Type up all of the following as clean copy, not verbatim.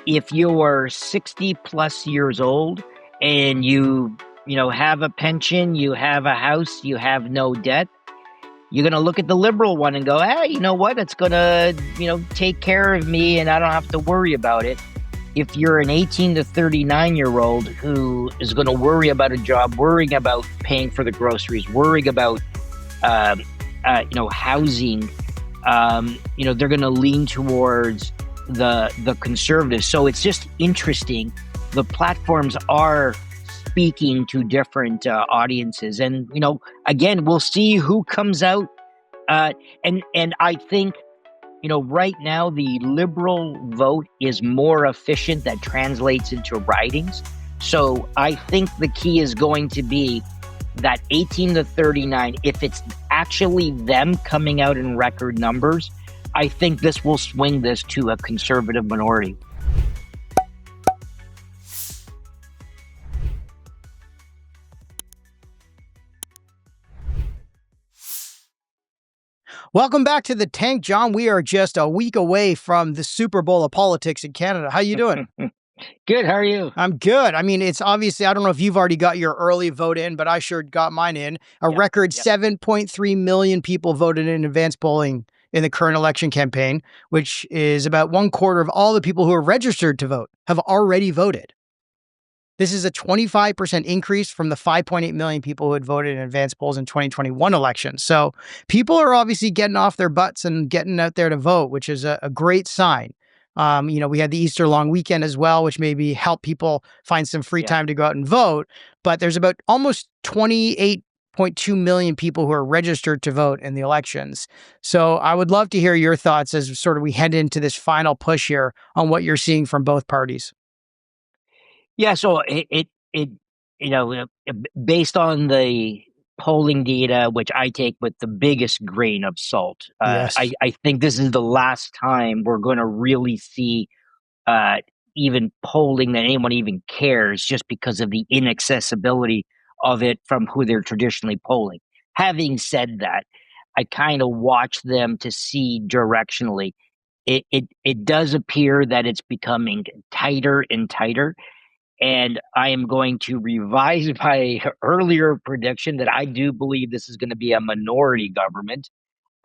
if you're 60 plus years old and you have a pension, you have a house, you have no debt, you're going to look at the liberal one and go, hey, you know what? It's going to, take care of me and I don't have to worry about it. If you're an 18 to 39-year-old who is going to worry about a job, worrying about paying for the groceries, worrying about, housing, they're going to lean towards the conservatives. So it's just interesting. The platforms are speaking to different audiences, and again, we'll see who comes out. And I think right now the liberal vote is more efficient. That translates into ridings. So I think the key is going to be that 18 to 39. If it's actually them coming out in record numbers, I think this will swing this to a conservative minority. Welcome back to The Tank, John. We are just a week away from the Super Bowl of politics in Canada. How you doing? Good. How are you? I'm good. I mean, it's obviously, I don't know if you've already got your early vote in, but I sure got mine in. Record 7.3 million people voted in advance polling in the current election campaign, which is about 1/4 of all the people who are registered to vote have already voted. This is a 25% increase from the 5.8 million people who had voted in advance polls in 2021 elections. So people are obviously getting off their butts and getting out there to vote, which is a great sign. We had the Easter long weekend as well, which maybe helped people find some free time to go out and vote. But there's about almost 28.2 million people who are registered to vote in the elections. So I would love to hear your thoughts as sort of we head into this final push here on what you're seeing from both parties. Yeah, so based on the polling data, which I take with the biggest grain of salt, Yes. I think this is the last time we're going to really see even polling that anyone even cares, just because of the inaccessibility of it from who they're traditionally polling. Having said that, I kind of watch them to see directionally. It does appear that it's becoming tighter and tighter. And I am going to revise my earlier prediction that I do believe this is going to be a minority government,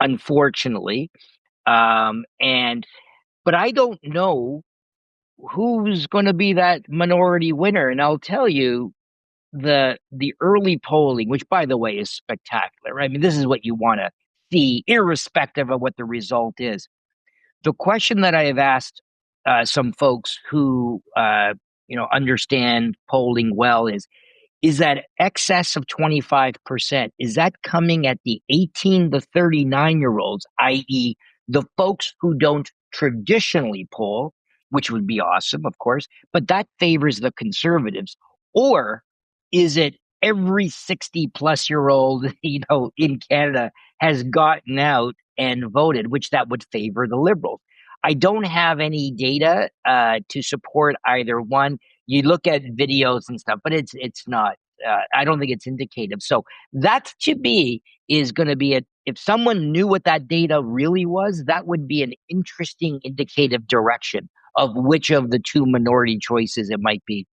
unfortunately. But I don't know who's going to be that minority winner. And I'll tell you, the early polling, which by the way is spectacular, right? I mean, this is what you want to see, irrespective of what the result is. The question that I have asked some folks who understand polling well is that excess of 25%, is that coming at the 18 to 39-year-olds, i.e. the folks who don't traditionally poll, which would be awesome, of course, but that favors the conservatives? Or is it every 60 plus year old, in Canada has gotten out and voted, which that would favor the liberals? I don't have any data to support either one. You look at videos and stuff, but it's not. I don't think it's indicative. So that to me is going to be if someone knew what that data really was, that would be an interesting indicative direction of which of the two minority choices it might be.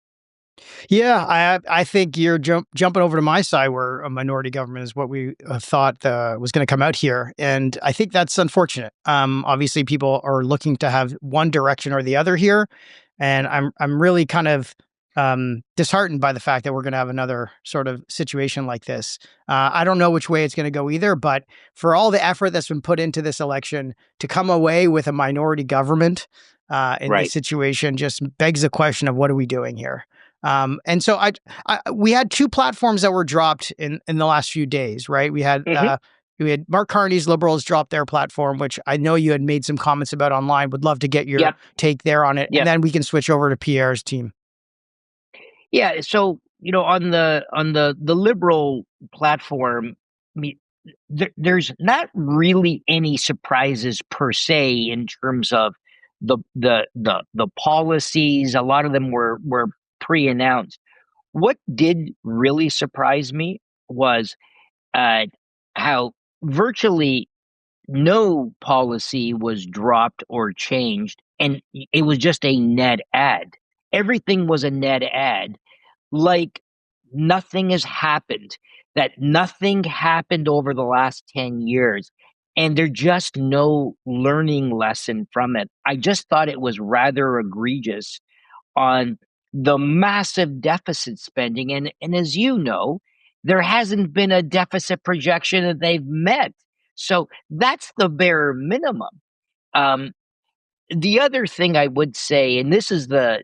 Yeah, I think you're jumping over to my side, where a minority government is what we thought was going to come out here, and I think that's unfortunate. Obviously, people are looking to have one direction or the other here, and I'm really kind of disheartened by the fact that we're going to have another sort of situation like this. I don't know which way it's going to go either, but for all the effort that's been put into this election, to come away with a minority government in this situation just begs the question of what are we doing here? And so we had two platforms that were dropped in the last few days, right? We had Mark Carney's Liberals drop their platform, which I know you had made some comments about online. Would love to get your take there on it. And then we can switch over to Pierre's team. Yeah. So, on the Liberal platform, I mean, there's not really any surprises per se in terms of the policies. A lot of them were pre-announced. What did really surprise me was how virtually no policy was dropped or changed, and it was just a net ad. Everything was a net ad, like nothing has happened, that nothing happened over the last 10 years. And there's just no learning lesson from it. I just thought it was rather egregious on the massive deficit spending. And as you know, there hasn't been a deficit projection that they've met. So that's the bare minimum. Um, the other thing I would say, and this is the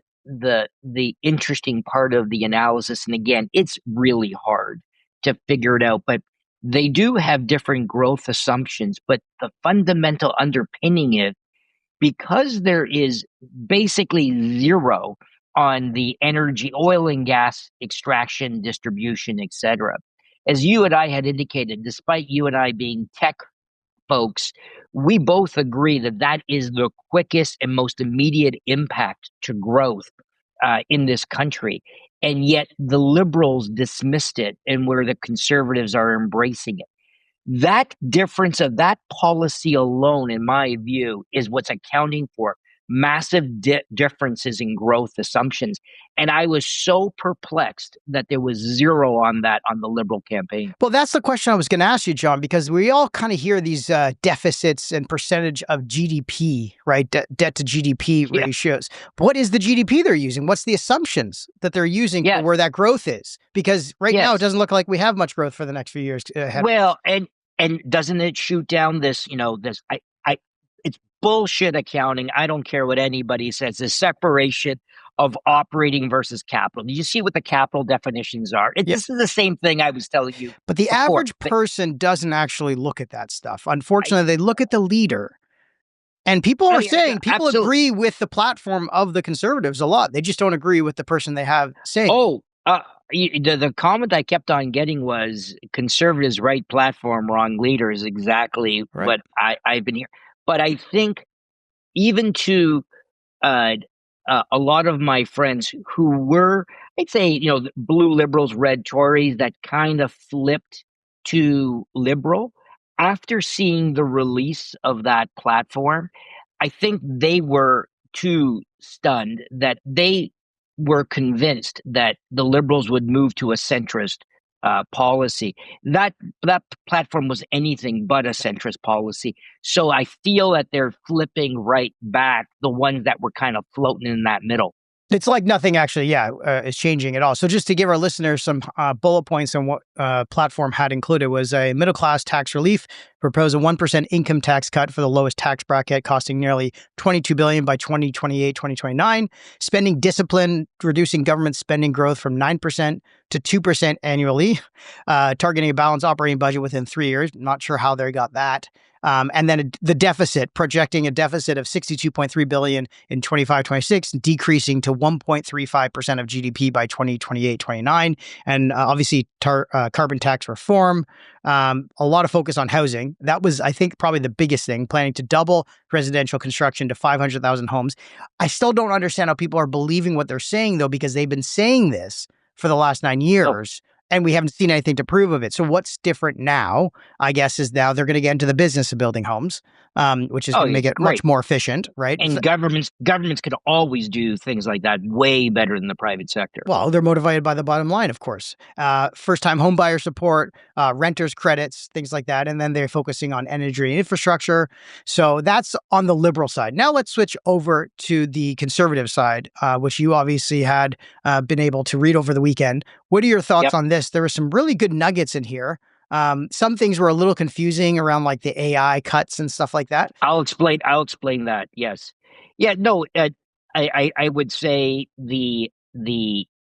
interesting part of the analysis, and again, it's really hard to figure it out, but they do have different growth assumptions, but the fundamental underpinning it, because there is basically zero on the energy, oil and gas extraction, distribution, etc. As you and I had indicated, despite you and I being tech folks, we both agree that that is the quickest and most immediate impact to growth in this country. And yet the liberals dismissed it, and where the conservatives are embracing it. That difference of that policy alone, in my view, is what's accounting for massive differences in growth assumptions. And I was so perplexed that there was zero on that on the Liberal campaign. Well, that's the question I was going to ask you, John, because we all kind of hear these deficits and percentage of GDP, right? Debt to GDP Yeah. ratios. But what is the GDP they're using? What's the assumptions that they're using for where that growth is? Because right now it doesn't look like we have much growth for the next few years ahead. Well, and doesn't it shoot down this, this, it's bullshit accounting. I don't care what anybody says. The separation of operating versus capital. Do you see what the capital definitions are? This is the same thing I was telling you. But the average person doesn't actually look at that stuff. Unfortunately, they look at the leader. And people are saying, people agree with the platform of the conservatives a lot. They just don't agree with the person they have saying. The comment I kept on getting was conservatives, right platform, wrong leader is exactly what I've been hearing. But I think even to a lot of my friends who were, I'd say, blue liberals, red Tories that kind of flipped to liberal after seeing the release of that platform, I think they were too stunned that they were convinced that the liberals would move to a centrist policy. That platform was anything but a centrist policy. So I feel that they're flipping right back, the ones that were kind of floating in that middle. It's like nothing actually, is changing at all. So just to give our listeners some bullet points on what platform had included was a middle-class tax relief, propose a 1% income tax cut for the lowest tax bracket, costing nearly $22 billion by 2028, 2029, spending discipline, reducing government spending growth from 9% to 2% annually, targeting a balanced operating budget within 3 years. Not sure how they got that. And then the deficit, projecting a deficit of $62.3 billion in 25-26, decreasing to 1.35% of GDP by 2028-29. And obviously carbon tax reform, a lot of focus on housing. That was, I think, probably the biggest thing, planning to double residential construction to 500,000 homes. I still don't understand how people are believing what they're saying, though, because they've been saying this for the last 9 years. And we haven't seen anything to prove of it. So what's different now, I guess, is now they're going to get into the business of building homes, which is going to make it much more efficient, right? And governments could always do things like that way better than the private sector. Well, they're motivated by the bottom line, of course. First-time home buyer support, renters credits, things like that. And then they're focusing on energy and infrastructure. So that's on the liberal side. Now let's switch over to the conservative side, which you obviously had been able to read over the weekend. What are your thoughts on this? There were some really good nuggets in here. Some things were a little confusing around like the AI cuts and stuff like that. I'll explain that. Yes. Yeah, no, I would say the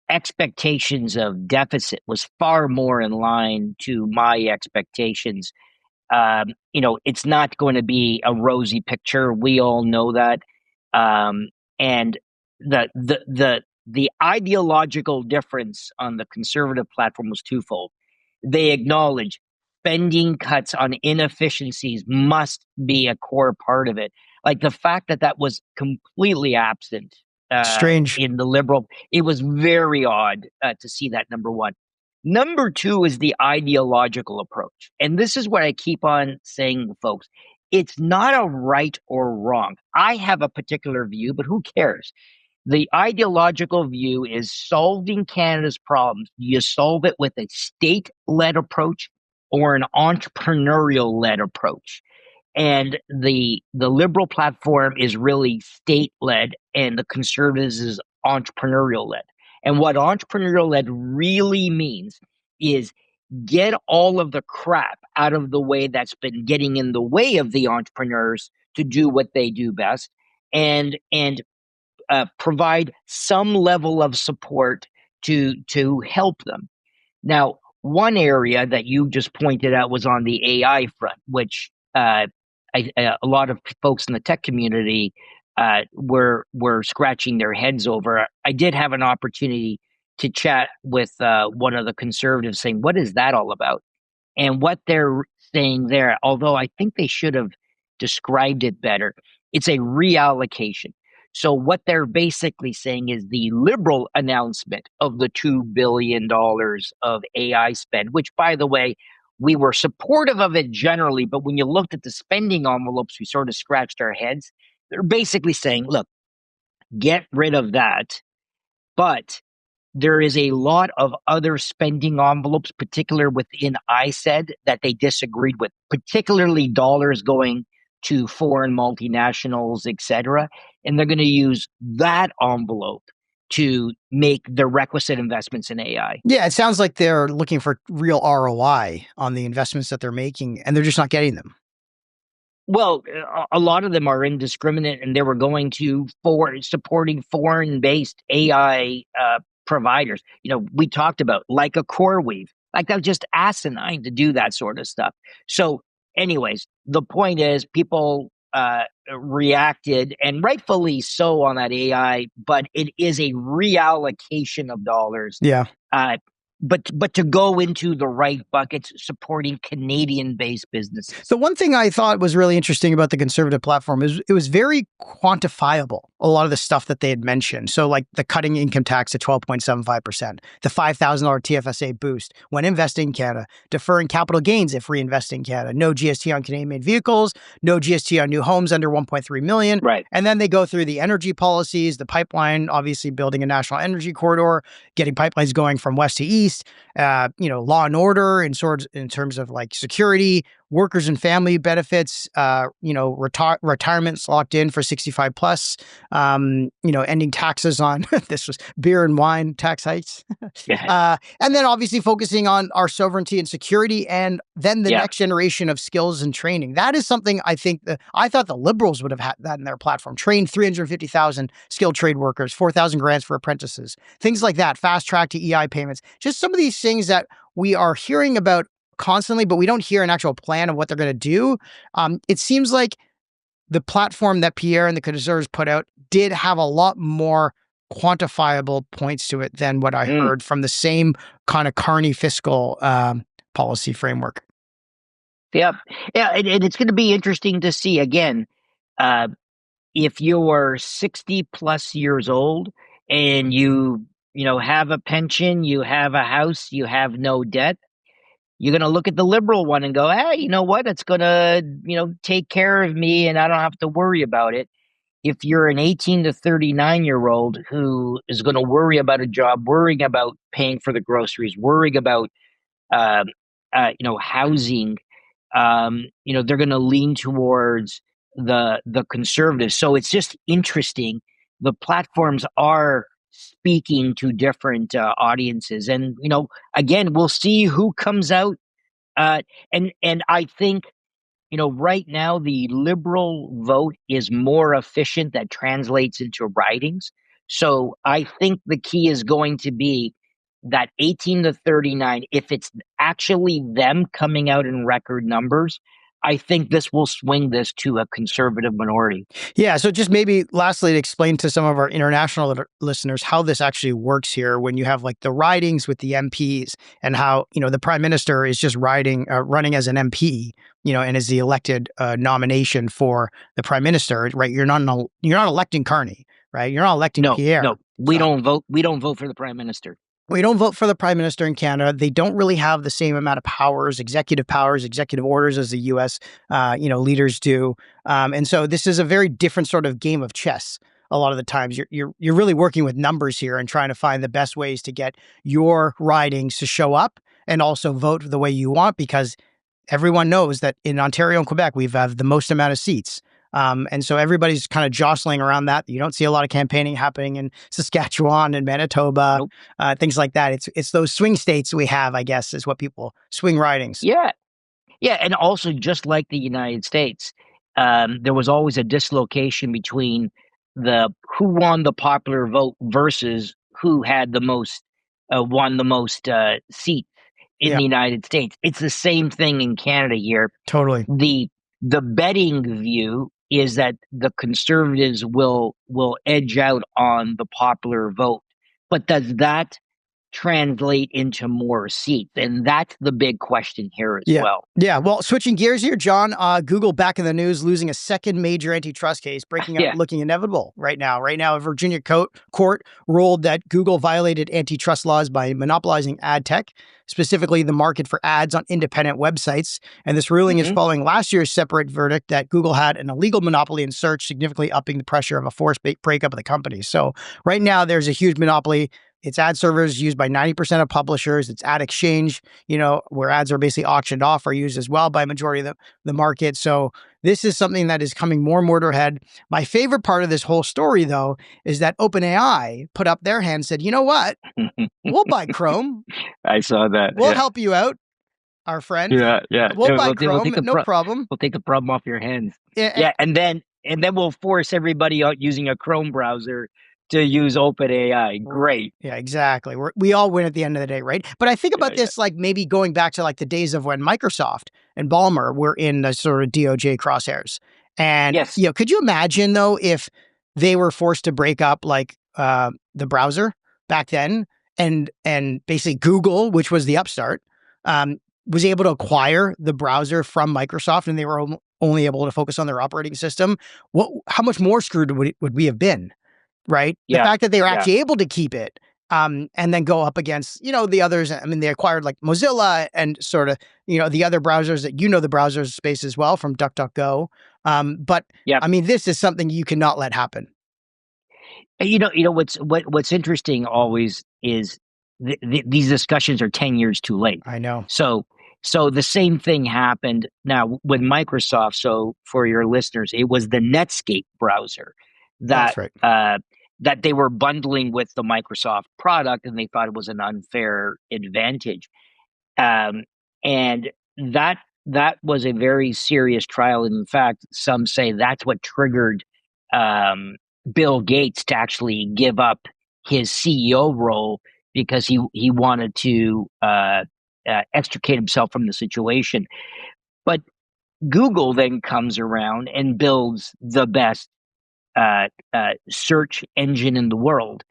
expectations of deficit was far more in line to my expectations. It's not going to be a rosy picture. We all know that. And the ideological difference on the conservative platform was twofold. They acknowledge spending cuts on inefficiencies must be a core part of it. Like the fact that was completely absent strange in the liberal, it was very odd to see that, number one. Number two is the ideological approach. And this is what I keep on saying, folks. it's not a right or wrong. I have a particular view, but who cares? The ideological view is solving Canada's problems. Do you solve it with a state-led approach or an entrepreneurial-led approach? And the liberal platform is really state-led, and the conservatives is entrepreneurial-led. And what entrepreneurial-led really means is get all of the crap out of the way that's been getting in the way of the entrepreneurs to do what they do best, and provide some level of support to help them. Now, one area that you just pointed out was on the AI front, which a lot of folks in the tech community were scratching their heads over. I did have an opportunity to chat with one of the conservatives, saying, "What is that all about?" And what they're saying there, although I think they should have described it better, it's a reallocation. So what they're basically saying is the liberal announcement of the $2 billion of AI spend, which, by the way, we were supportive of it generally, but when you looked at the spending envelopes, we sort of scratched our heads. They're basically saying, look, get rid of that, but there is a lot of other spending envelopes, particularly within ISED, that they disagreed with, particularly dollars going to foreign multinationals, et cetera. And they're going to use that envelope to make the requisite investments in AI. Yeah, it sounds like they're looking for real ROI on the investments that they're making, and they're just not getting them. Well, a lot of them are indiscriminate, and they were going to for supporting foreign-based AI providers. We talked about like a CoreWeave, like that was just asinine to do that sort of stuff. So, anyways, the point is, people reacted, and rightfully so, on that AI, but it is a reallocation of dollars. Yeah. But to go into the right buckets, supporting Canadian-based businesses. The one thing I thought was really interesting about the conservative platform is it was very quantifiable, a lot of the stuff that they had mentioned. So like the cutting income tax to 12.75%, the $5,000 TFSA boost when investing in Canada, deferring capital gains if reinvesting in Canada, no GST on Canadian-made vehicles, no GST on new homes under 1.3 million. Right. And then they go through the energy policies, the pipeline, obviously building a national energy corridor, getting pipelines going from west to east, law and order in terms of like security, workers and family benefits, retirements locked in for 65 plus, ending taxes on this was beer and wine tax hikes. And then obviously focusing on our sovereignty and security, and then the next generation of skills and training. That is something I think I thought the Liberals would have had that in their platform. Train 350,000 skilled trade workers, 4,000 grants for apprentices, things like that, fast track to EI payments, just some of these things that we are hearing about constantly, but we don't hear an actual plan of what they're going to do. It seems like the platform that Pierre and the conservatives put out did have a lot more quantifiable points to it than what I heard from the same kind of carny fiscal policy framework. Yeah, and it's going to be interesting to see again if you're 60 plus years old and you have a pension, you have a house, you have no debt. You're going to look at the liberal one and go, hey, you know what? It's going to, take care of me and I don't have to worry about it. If you're an 18 to 39-year-old who is going to worry about a job, worrying about paying for the groceries, worrying about, housing, they're going to lean towards the conservatives. So it's just interesting. The platforms are speaking to different audiences, and again, we'll see who comes out. And I think right now the liberal vote is more efficient. That translates into ridings. So I think the key is going to be that 18 to 39. If it's actually them coming out in record numbers, I think this will swing this to a conservative minority. Yeah. So just maybe lastly, to explain to some of our international listeners how this actually works here when you have like the ridings with the MPs and how, the prime minister is just running as an MP, and is the elected nomination for the prime minister, right? You're not electing Carney, right? You're not electing Pierre. No, we don't vote. We don't vote for the prime minister. We don't vote for the prime minister in Canada. They don't really have the same amount of powers, executive orders as the U.S. Leaders do, and so this is a very different sort of game of chess. A lot of the times, you're really working with numbers here and trying to find the best ways to get your ridings to show up and also vote the way you want, because everyone knows that in Ontario and Quebec, we've have the most amount of seats. And so everybody's kind of jostling around that. You don't see a lot of campaigning happening in Saskatchewan and Manitoba, Nope. things like that. It's those swing states we have, I guess, is what people swing ridings. Yeah. Yeah. And also, just like the United States, there was always a dislocation between the who won the popular vote versus who had the most, won the most seats in Yeah, the United States. It's the same thing in Canada here. totally. The betting view is that the Conservatives will edge out on the popular vote. But does that translate into more seats? And that's the big question here as Yeah. well. Yeah. Well, switching gears here, John, Google back in the news, losing a second major antitrust case, breaking out, Yeah. looking inevitable right now. Right now, a Virginia court ruled that Google violated antitrust laws by monopolizing ad tech, specifically the market for ads on independent websites. And this ruling is Hmm. following last year's separate verdict that Google had an illegal monopoly in search, significantly upping the pressure of a forced breakup of the company. So right now, there's a huge monopoly. It's ad servers used by 90% of publishers. It's ad exchange, where ads are basically auctioned off, are used as well by a majority of the market. So this is something that is coming more and more to a head. My favorite part of this whole story, though, is that OpenAI put up their hand and said, you know what? We'll buy Chrome. I saw that. We'll Yeah. help you out, our friend. Yeah. Yeah. We'll Yeah, buy we'll Chrome. take the No problem. we'll take the problem off your hands. Yeah, Yeah. And then we'll force everybody out using a Chrome browser to use OpenAI. Great. yeah, exactly. We all win at the end of the day, right? But I think Yeah. about Yeah. this like maybe going back to like the days of when Microsoft and Ballmer were in the sort of DOJ crosshairs. And, Yes. could you imagine though if they were forced to break up like the browser back then, and basically Google, which was the upstart, was able to acquire the browser from Microsoft, and they were only able to focus on their operating system? How much more screwed would we have been? Right? The Yeah. fact that they were Yeah. actually able to keep it, and then go up against, the others. I mean, they acquired like Mozilla and sort of, the other browsers that, the browser space as well from DuckDuckGo. But Yeah. I mean, this is something you cannot let happen. What's interesting always is these discussions are 10 years too late. I know. So the same thing happened now with Microsoft. So for your listeners, it was the Netscape browser that That's right. that they were bundling with the Microsoft product, and they thought it was an unfair advantage. And that was a very serious trial. And in fact, some say that's what triggered Bill Gates to actually give up his CEO role, because he wanted to extricate himself from the situation. But Google then comes around and builds the best search engine in the world.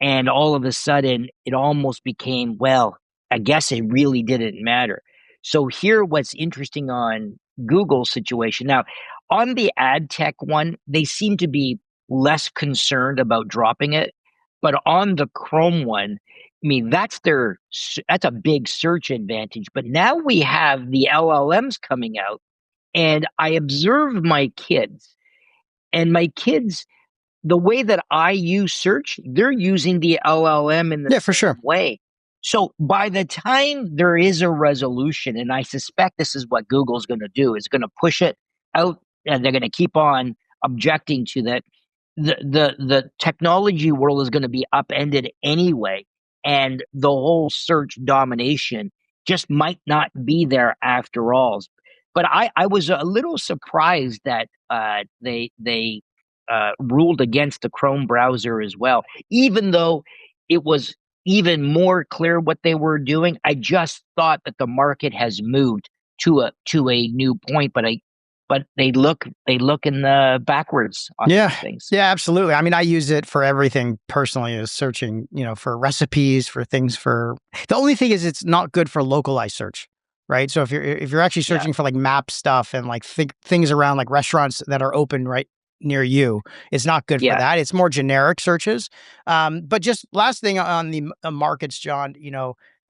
And all of a sudden, it almost became, well, I guess it really didn't matter. So here, what's interesting on Google's situation now, on the ad tech one, they seem to be less concerned about dropping it. But on the Chrome one, I mean, that's a big search advantage. But now we have the LLMs coming out, and I observe my kids, and my kids, the way that I use search, they're using the LLM in the Yeah, for same sure. way. So by the time there is a resolution, and I suspect this is what Google's going to do, is going to push it out, and they're going to keep on objecting to that. The technology world is going to be upended anyway, and the whole search domination just might not be there after all. But I was a little surprised that they ruled against the Chrome browser as well, even though it was even more clear what they were doing. I just thought that the market has moved to a new point, but they look in the backwards on Yeah. these things. Yeah, absolutely. I mean, I use it for everything personally, is searching, for recipes, for things. The only thing is it's not good for localized search, right? So if you're actually Yeah. searching for like map stuff and like things around like restaurants that are open, right, near you. It's not good for Yeah. that. It's more generic searches. But just last thing on the markets, John,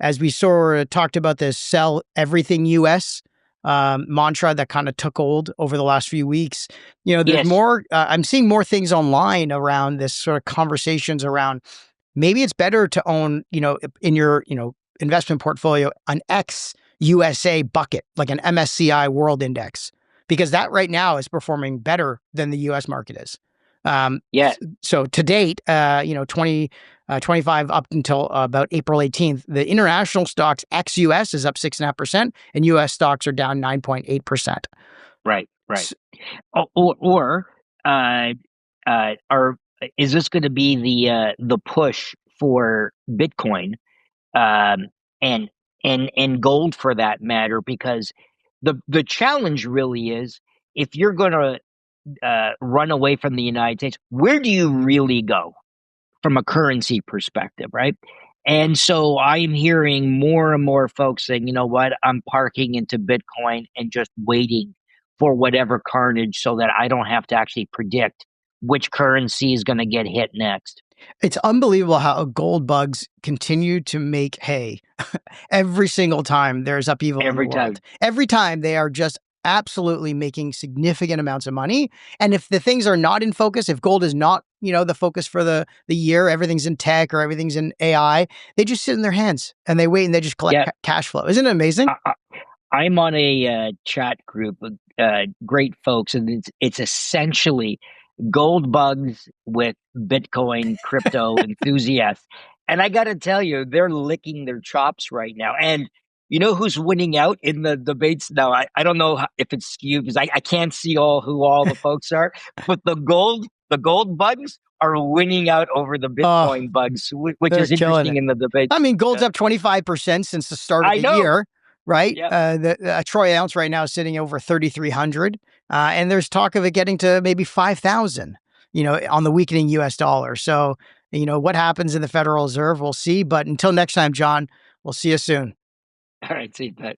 as we sort of talked about this sell everything US mantra that kind of took hold over the last few weeks, there's Yes. more, I'm seeing more things online around this sort of conversations around maybe it's better to own, in your, investment portfolio, an ex USA bucket, like an MSCI World Index, because that right now is performing better than the US market is. Um, Yeah. so to date, 25 up until about April 18th, the international stocks ex US is up 6.5%, and US stocks are down 9.8%. Right. Right. Or are is this going to be the push for Bitcoin, um, and and gold for that matter? Because the challenge really is, if you're going to run away from the United States, where do you really go from a currency perspective, right? And so I'm hearing more and more folks saying, you know what, I'm parking into Bitcoin and just waiting for whatever carnage so that I don't have to actually predict which currency is going to get hit next. It's unbelievable how gold bugs continue to make hay every single time there's upheaval in the Every world. time. Every time they are just absolutely making significant amounts of money. And if the things are not in focus, if gold is not, the focus for the year, everything's in tech or everything's in AI, they just sit in their hands and they wait and they just collect Yeah. cash flow. Isn't it amazing? I'm on a chat group of great folks, and it's essentially gold bugs with Bitcoin crypto enthusiasts. And I got to tell you, they're licking their chops right now. And you know who's winning out in the debates now? I don't know if it's skewed because I can't see who all the folks are, but the gold bugs are winning out over the Oh, Bitcoin bugs, which they're is killing interesting it. in the I debates. mean, gold's up 25% since the start of I the know. year, right? Yeah. The Troy ounce right now is sitting over 3,300. And there's talk of it getting to maybe 5,000, on the weakening US dollar. So, what happens in the Federal Reserve, we'll see. But until next time, John, we'll see you soon. All right. See you.